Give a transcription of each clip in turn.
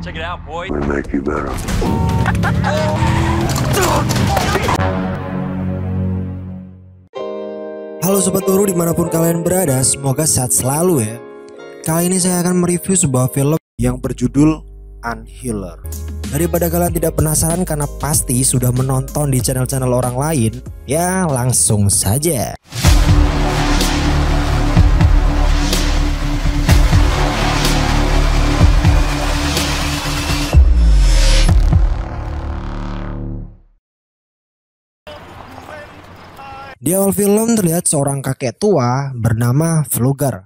Check it out, boy. We make you better. Halo Sobat Turu dimanapun kalian berada, semoga sehat selalu ya. Kali ini saya akan mereview sebuah film yang berjudul Unhealer. Daripada kalian tidak penasaran karena pasti sudah menonton di channel-channel orang lain, ya langsung saja. Di awal film terlihat seorang kakek tua bernama Flugger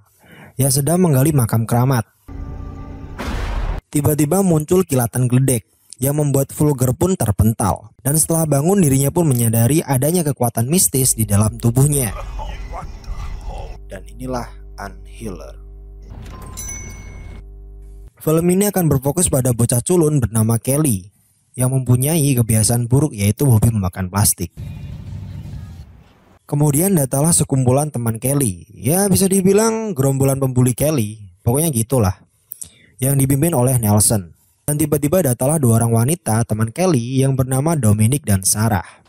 yang sedang menggali makam keramat. Tiba-tiba muncul kilatan geledek yang membuat Flugger pun terpental. Dan setelah bangun dirinya pun menyadari adanya kekuatan mistis di dalam tubuhnya. Dan inilah Unhealer. Film ini akan berfokus pada bocah culun bernama Kelly yang mempunyai kebiasaan buruk yaitu hobi memakan plastik. Kemudian datanglah sekumpulan teman Kelly, ya bisa dibilang gerombolan pembuli Kelly, pokoknya gitulah, yang dipimpin oleh Nelson. Dan tiba-tiba datanglah dua orang wanita teman Kelly yang bernama Dominic dan Sarah.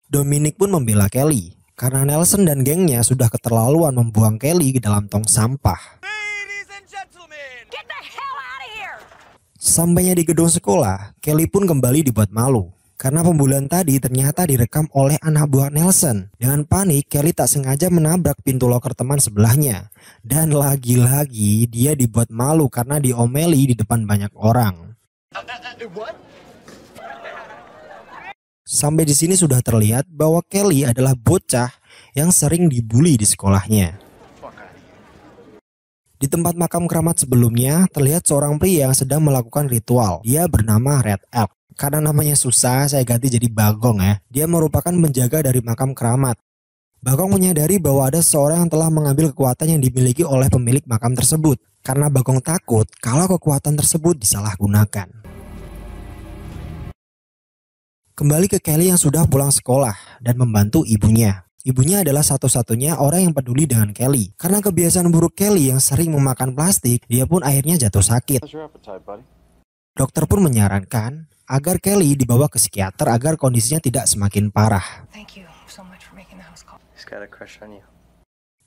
Dominic pun membela Kelly, karena Nelson dan gengnya sudah keterlaluan membuang Kelly ke dalam tong sampah. Sampainya di gedung sekolah, Kelly pun kembali dibuat malu. Karena pembulian tadi ternyata direkam oleh anak buah Nelson. Dengan panik, Kelly tak sengaja menabrak pintu loker teman sebelahnya. Dan lagi-lagi dia dibuat malu karena diomeli di depan banyak orang. Sampai di sini sudah terlihat bahwa Kelly adalah bocah yang sering dibully di sekolahnya. Di tempat makam keramat sebelumnya, terlihat seorang pria yang sedang melakukan ritual. Dia bernama Red Elk. Karena namanya susah, saya ganti jadi Bagong ya. Dia merupakan penjaga dari makam keramat. Bagong menyadari bahwa ada seorang yang telah mengambil kekuatan yang dimiliki oleh pemilik makam tersebut. Karena Bagong takut kalau kekuatan tersebut disalahgunakan. Kembali ke Kelly yang sudah pulang sekolah dan membantu ibunya. Ibunya adalah satu-satunya orang yang peduli dengan Kelly. Karena kebiasaan buruk Kelly yang sering memakan plastik, dia pun akhirnya jatuh sakit. Dokter pun menyarankan agar Kelly dibawa ke psikiater agar kondisinya tidak semakin parah.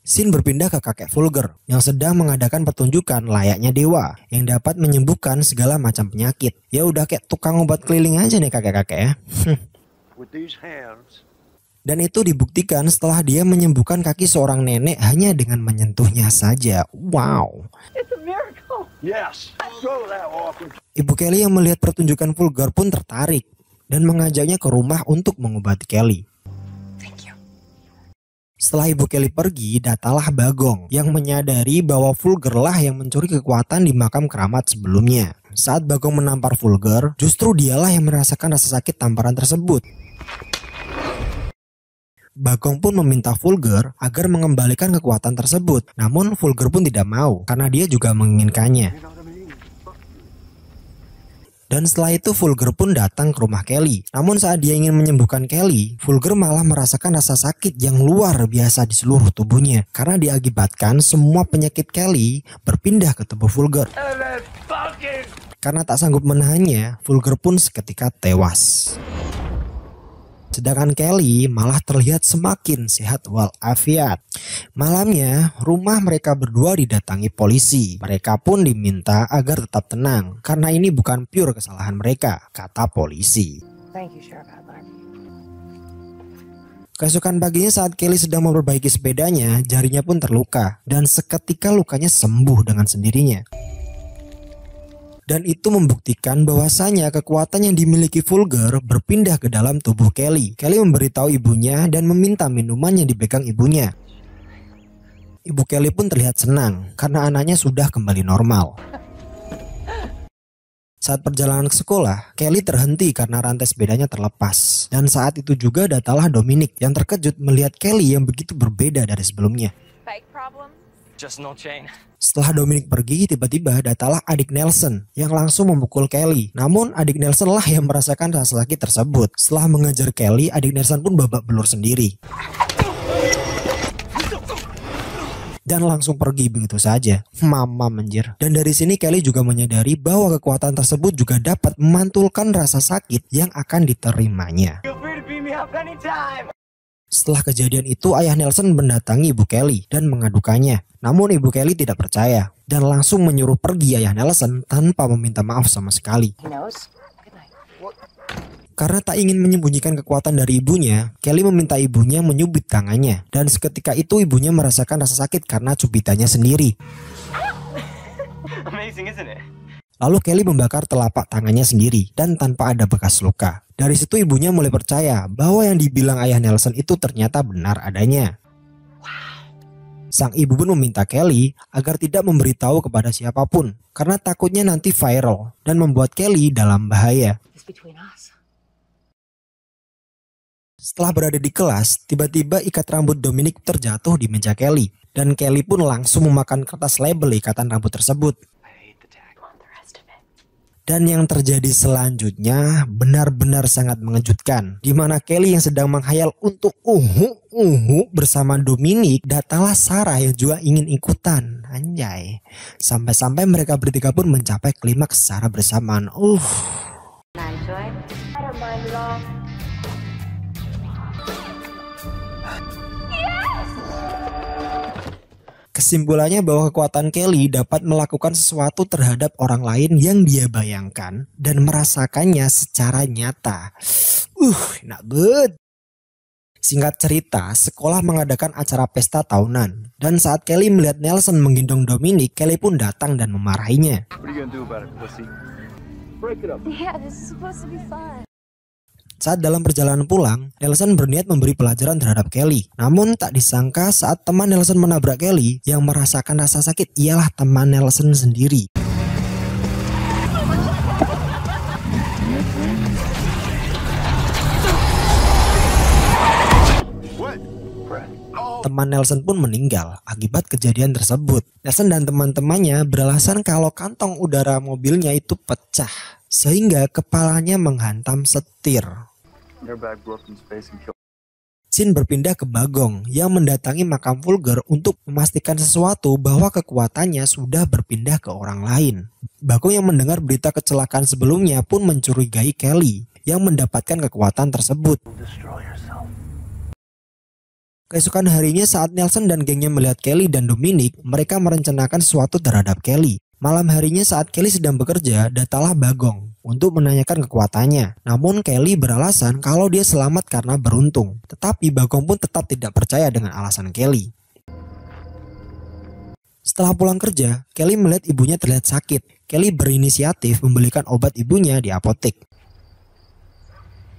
Scene berpindah ke kakek Flugger yang sedang mengadakan pertunjukan layaknya dewa yang dapat menyembuhkan segala macam penyakit. Ya udah kayak tukang obat keliling aja nih kakek-kakek ya. Dan itu dibuktikan setelah dia menyembuhkan kaki seorang nenek hanya dengan menyentuhnya saja. Wow. Ibu Kelly yang melihat pertunjukan Flugger pun tertarik dan mengajaknya ke rumah untuk mengobati Kelly. Setelah Ibu Kelly pergi, datanglah Bagong yang menyadari bahwa Flugger lah yang mencuri kekuatan di makam keramat sebelumnya. Saat Bagong menampar Flugger, justru dialah yang merasakan rasa sakit tamparan tersebut. Bagong pun meminta Flugger agar mengembalikan kekuatan tersebut. Namun Flugger pun tidak mau karena dia juga menginginkannya. Dan setelah itu Flugger pun datang ke rumah Kelly. Namun saat dia ingin menyembuhkan Kelly, Flugger malah merasakan rasa sakit yang luar biasa di seluruh tubuhnya. Karena diakibatkan semua penyakit Kelly berpindah ke tubuh Flugger. Karena tak sanggup menahannya, Flugger pun seketika tewas. Sedangkan Kelly malah terlihat semakin sehat walafiat. Malamnya, rumah mereka berdua didatangi polisi. Mereka pun diminta agar tetap tenang, karena ini bukan pure kesalahan mereka, kata polisi. Keesokan paginya saat Kelly sedang memperbaiki sepedanya, jarinya pun terluka. Dan seketika lukanya sembuh dengan sendirinya. Dan itu membuktikan bahwasanya kekuatan yang dimiliki Flugger berpindah ke dalam tubuh Kelly. Kelly memberitahu ibunya dan meminta minuman yang dipegang ibunya. Ibu Kelly pun terlihat senang karena anaknya sudah kembali normal. Saat perjalanan ke sekolah, Kelly terhenti karena rantai sepedanya terlepas. Dan saat itu juga datanglah Dominic yang terkejut melihat Kelly yang begitu berbeda dari sebelumnya. Setelah Dominic pergi, tiba-tiba datanglah adik Nelson yang langsung memukul Kelly. Namun adik Nelson lah yang merasakan rasa sakit tersebut. Setelah mengejar Kelly, adik Nelson pun babak belur sendiri. dan langsung pergi begitu saja. Mama menjer. Dan dari sini Kelly juga menyadari bahwa kekuatan tersebut juga dapat memantulkan rasa sakit yang akan diterimanya. Setelah kejadian itu, ayah Nelson mendatangi ibu Kelly dan mengadukannya. Namun ibu Kelly tidak percaya dan langsung menyuruh pergi ayah Nelson tanpa meminta maaf sama sekali. Karena tak ingin menyembunyikan kekuatan dari ibunya, Kelly meminta ibunya menyubit tangannya. Dan seketika itu ibunya merasakan rasa sakit karena cubitannya sendiri. Lalu Kelly membakar telapak tangannya sendiri dan tanpa ada bekas luka. Dari situ ibunya mulai percaya bahwa yang dibilang ayah Nelson itu ternyata benar adanya. Sang ibu pun meminta Kelly agar tidak memberitahu kepada siapapun karena takutnya nanti viral dan membuat Kelly dalam bahaya. Setelah berada di kelas, tiba-tiba ikat rambut Dominic terjatuh di meja Kelly. Dan Kelly pun langsung memakan kertas label ikatan rambut tersebut. Dan yang terjadi selanjutnya benar-benar sangat mengejutkan. Di mana Kelly yang sedang menghayal untuk bersama Dominic, datanglah Sarah yang juga ingin ikutan. Anjay. Sampai-sampai mereka bertiga pun mencapai klimaks secara bersamaan. Kesimpulannya bahwa kekuatan Kelly dapat melakukan sesuatu terhadap orang lain yang dia bayangkan dan merasakannya secara nyata. Enak banget. Singkat cerita, sekolah mengadakan acara pesta tahunan. Dan saat Kelly melihat Nelson menggendong Dominic, Kelly pun datang dan memarahinya. Saat dalam perjalanan pulang, Nelson berniat memberi pelajaran terhadap Kelly. Namun tak disangka saat teman Nelson menabrak Kelly, yang merasakan rasa sakit ialah teman Nelson sendiri. Teman Nelson pun meninggal akibat kejadian tersebut. Nelson dan teman-temannya beralasan kalau kantong udara mobilnya itu pecah, sehingga kepalanya menghantam setir. Scene berpindah ke Bagong yang mendatangi makam Fulger untuk memastikan sesuatu bahwa kekuatannya sudah berpindah ke orang lain. Bagong yang mendengar berita kecelakaan sebelumnya pun mencurigai Kelly yang mendapatkan kekuatan tersebut. Keesokan harinya saat Nelson dan gengnya melihat Kelly dan Dominic, mereka merencanakan sesuatu terhadap Kelly. Malam harinya saat Kelly sedang bekerja, datanglah Bagong untuk menanyakan kekuatannya. Namun Kelly beralasan kalau dia selamat karena beruntung. Tetapi Bagong pun tetap tidak percaya dengan alasan Kelly. Setelah pulang kerja, Kelly melihat ibunya terlihat sakit. Kelly berinisiatif membelikan obat ibunya di apotek.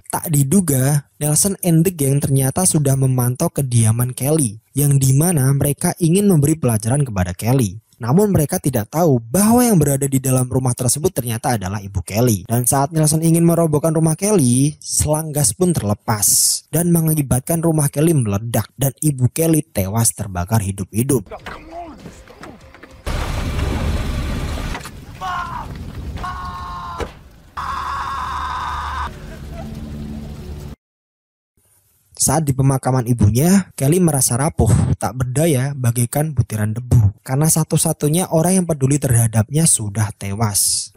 Tak diduga, Nelson and the gang ternyata sudah memantau kediaman Kelly, yang dimana mereka ingin memberi pelajaran kepada Kelly. Namun mereka tidak tahu bahwa yang berada di dalam rumah tersebut ternyata adalah ibu Kelly. Dan saat Nelson ingin merobohkan rumah Kelly, selang gas pun terlepas dan mengakibatkan rumah Kelly meledak dan ibu Kelly tewas terbakar hidup-hidup. Saat di pemakaman ibunya, Kelly merasa rapuh, tak berdaya bagaikan butiran debu. Karena satu-satunya orang yang peduli terhadapnya sudah tewas.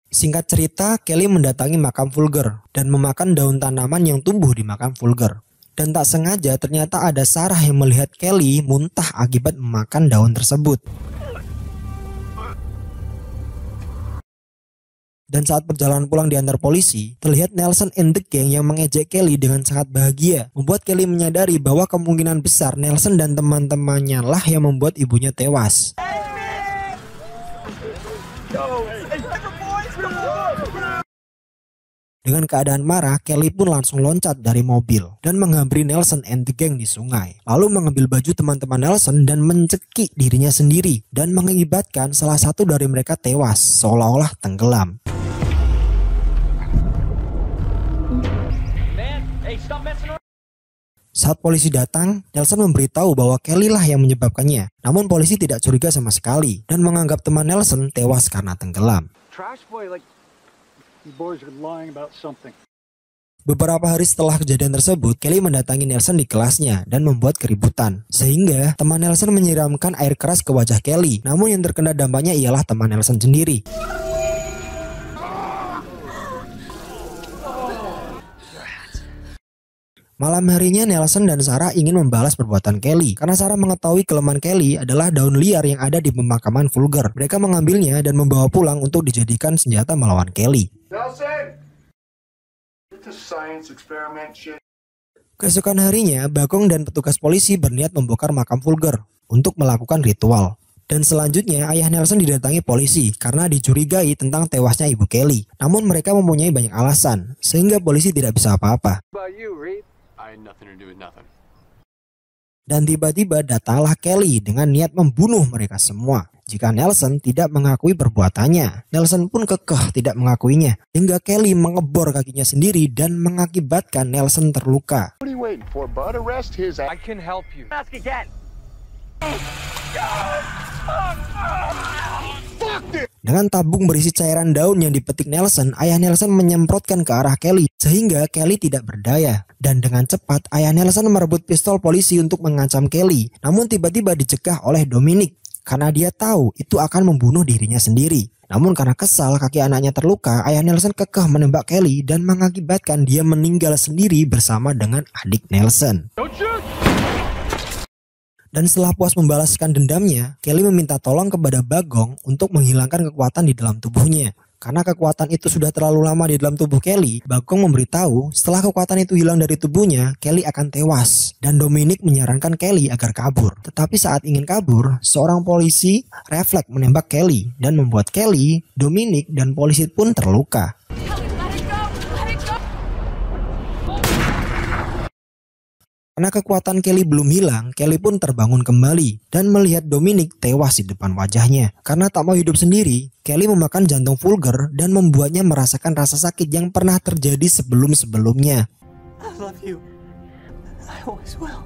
Singkat cerita, Kelly mendatangi makam Fulger dan memakan daun tanaman yang tumbuh di makam Fulger. Dan tak sengaja ternyata ada Sarah yang melihat Kelly muntah akibat memakan daun tersebut. Dan saat perjalanan pulang diantar polisi, terlihat Nelson and the gang yang mengejek Kelly dengan sangat bahagia. Membuat Kelly menyadari bahwa kemungkinan besar Nelson dan teman-temannya lah yang membuat ibunya tewas. Dengan keadaan marah, Kelly pun langsung loncat dari mobil dan menghampiri Nelson and the gang di sungai. Lalu mengambil baju teman-teman Nelson dan mencekik dirinya sendiri dan mengakibatkan salah satu dari mereka tewas seolah-olah tenggelam. Saat polisi datang, Nelson memberitahu bahwa Kelly lah yang menyebabkannya. Namun polisi tidak curiga sama sekali dan menganggap teman Nelson tewas karena tenggelam. Beberapa hari setelah kejadian tersebut, Kelly mendatangi Nelson di kelasnya dan membuat keributan. Sehingga teman Nelson menyiramkan air keras ke wajah Kelly. Namun yang terkena dampaknya ialah teman Nelson sendiri. Malam harinya Nelson dan Sarah ingin membalas perbuatan Kelly. Karena Sarah mengetahui kelemahan Kelly adalah daun liar yang ada di pemakaman Fulger. Mereka mengambilnya dan membawa pulang untuk dijadikan senjata melawan Kelly. Nelson! Science experiment shit. Keesokan harinya, Bagong dan petugas polisi berniat membongkar makam Fulger untuk melakukan ritual. Dan selanjutnya, ayah Nelson didatangi polisi karena dicurigai tentang tewasnya ibu Kelly. Namun mereka mempunyai banyak alasan, sehingga polisi tidak bisa apa-apa. Dan tiba-tiba datanglah Kelly dengan niat membunuh mereka semua. Jika Nelson tidak mengakui perbuatannya, Nelson pun kekeh tidak mengakuinya. Hingga Kelly mengebor kakinya sendiri dan mengakibatkan Nelson terluka. Dengan tabung berisi cairan daun yang dipetik Nelson, ayah Nelson menyemprotkan ke arah Kelly sehingga Kelly tidak berdaya. Dan dengan cepat ayah Nelson merebut pistol polisi untuk mengancam Kelly. Namun tiba-tiba dicegah oleh Dominic karena dia tahu itu akan membunuh dirinya sendiri. Namun karena kesal kaki anaknya terluka, ayah Nelson kekeh menembak Kelly dan mengakibatkan dia meninggal sendiri bersama dengan adik Nelson. Dan setelah puas membalaskan dendamnya, Kelly meminta tolong kepada Bagong untuk menghilangkan kekuatan di dalam tubuhnya. Karena kekuatan itu sudah terlalu lama di dalam tubuh Kelly, Bagong memberitahu setelah kekuatan itu hilang dari tubuhnya, Kelly akan tewas. Dan Dominic menyarankan Kelly agar kabur. Tetapi saat ingin kabur, seorang polisi refleks menembak Kelly dan membuat Kelly, Dominic, dan polisi pun terluka. Karena kekuatan Kelly belum hilang, Kelly pun terbangun kembali dan melihat Dominic tewas di depan wajahnya. Karena tak mau hidup sendiri, Kelly memakan jantung Fulger dan membuatnya merasakan rasa sakit yang pernah terjadi sebelum-sebelumnya. I love you. I always will.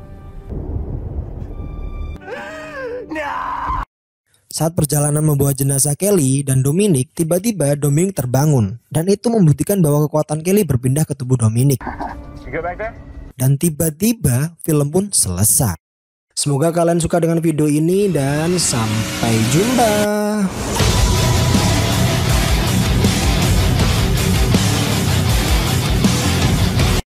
Saat perjalanan membawa jenazah Kelly dan Dominic, tiba-tiba Dominic terbangun. Dan itu membuktikan bahwa kekuatan Kelly berpindah ke tubuh Dominic. Dan tiba-tiba film pun selesai. Semoga kalian suka dengan video ini dan sampai jumpa.